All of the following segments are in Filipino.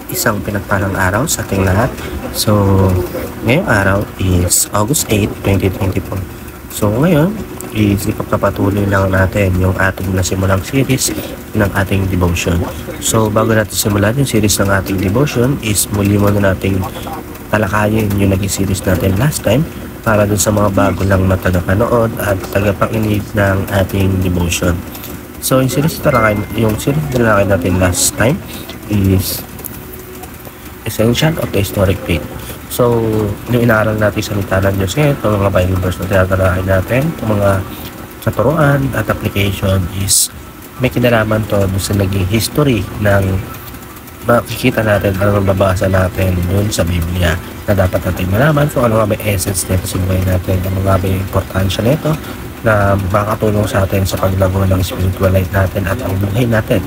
Isang pinagpalang araw sa ating lahat. So, ngayong araw is August 8, 2024. So, ngayon is ipagpapatuloy lang natin yung ating nasimulang series ng ating devotion. So, bago natin simulan yung series ng ating devotion is muli muna nating talakayin yung naging series natin last time para dun sa mga bago lang na tagapanood at tagapakinig ng ating devotion. So, yung series na natin last time is Essential of the Historic Faith. So, yung inaaral natin sa salita ng Diyos ngayon, itong mga Bible verse na tinatalakin natin, itong mga katuruan at application is may kinalaman to sa naging history ng makikita natin, ano mababasa natin dun sa Biblia na dapat natin malaman kung ano nga may essence nito sa buhay natin, ano nga may importansya nito na makakatulong sa atin sa paglago ng spiritual life natin at ang buhay natin.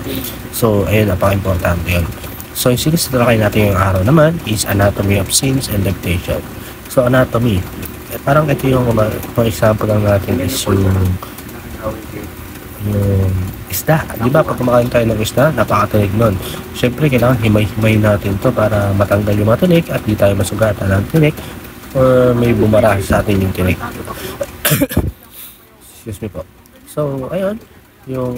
So, ayun, napaka-importante yun. So, yung series na kayo natin yung araw naman is Anatomy of Sins and Temptation. So, anatomy. Parang ito yung, for example lang natin is yung isda. Di ba? Pag kumakain tayo ng isda, napakatinig nun. Siyempre, kailangan himay-himay natin to para matanggal yung mga tinik at di tayo masugatan ng tinik or may bumara sa atin yung tinik. Excuse me po. So, ayun. Yung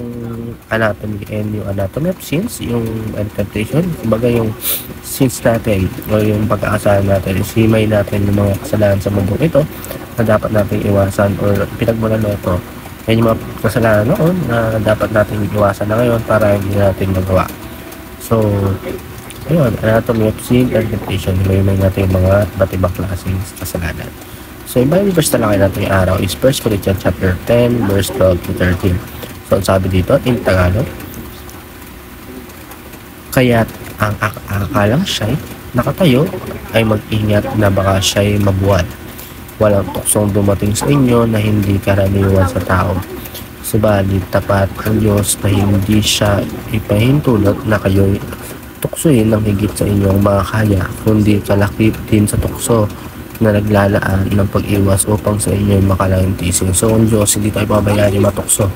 anatomy and yung anatomy of sins, yung temptation, kumbaga yung sins natin o yung pagkakasalan natin, himay natin yung mga kasalanan sa mundo ito na dapat natin iwasan or pinagmulan na ito. Yan yung mga kasalanan noon na dapat natin iwasan na ngayon para hindi natin magawa. So, ayun, anatomy of sin and temptation, himay natin yung mga iba't ibang klaseng kasalanan. So, yung Bible verse na lang natin yung araw is 1 Corinthians chapter 10 verse 12 to 13. So, sabi dito, in Tagalog, kaya't ang akalang siya'y nakatayo ay mag-ingat na baka siya'y mabuwal. Walang tuksong dumating sa inyo na hindi karaniwan sa tao. Subalit tapat ang Diyos na hindi siya ipahintulot na kayo'y tuksoin ng higit sa inyong makakaya, kundi kalakip din sa tukso na naglalaan ng pag-iwas upang sa inyo makalaking tising. So, ang Diyos, hindi tayo pabayaan yung matukso.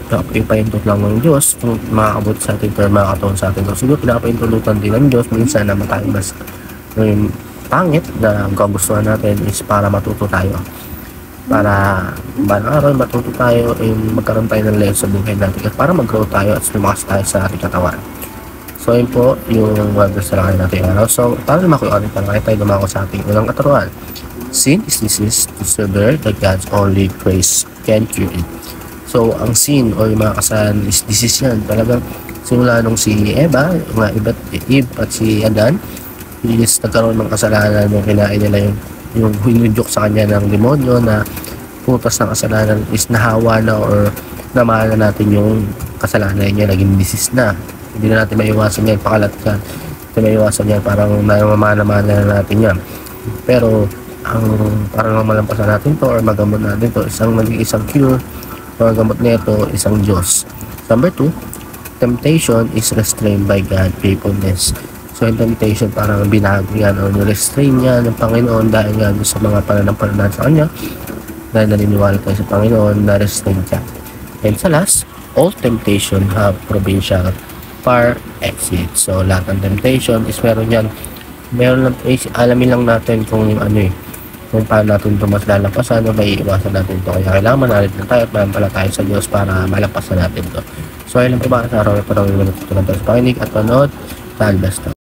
Ipahintot lang ng Diyos kung makakabot sa atin or makakataon sa atin. So, siguro pinapahintulutan din ng Diyos minsan na tayo mas pangit na ang kagustuhan natin is para matuto tayo. Para balang araw matuto tayo magkaroon tayo ng lesson sa buhay natin at para mag-grow tayo at lumakas tayo sa ating katawan. So, yun po yung verse na lang natin araw. So, para naman kung ulit lang tayo dumako sa ating unang katuruan. Sin is disease disorder that God's only grace can cure it. So, ang sin o yung mga kasalanan is disease yan. Talagang simula nung si Eva, Eve at si Adan, is nagkaroon ng kasalanan yung kinain nila yung hinudyok sa kanya ng demonyo na putas ng kasalanan is nahawa na or namahala natin yung kasalanan niya, naging disease na. Hindi na natin maiwasan yan, pakalat ka. Hindi maiwasan yan, parang namamana-mana na natin yan. Pero, parang malampasan natin to or magamot natin to, isang cure, magamot nito, isang Diyos. Number 2, temptation is restrained by God, faithfulness. So, yung temptation, parang binago yan o restrain yan ng Panginoon dahil nga sa mga pananampalataya sa Kanya, dahil naniniwala tayo sa Panginoon, na-restrain ka. And sa last, all temptation have provincial far exit. So, lahat ng temptation is meron yan. Meron lang, alamin lang natin kung kung paano natin ito mas lalampasan o may iwasan natin ito. Kaya kailangan manalig na tayo at mayampala tayo sa Diyos para malampasan natin ito. So, ayun lang po ba sa araw na parang natutunan tayo sa pakinig at panood. God bless.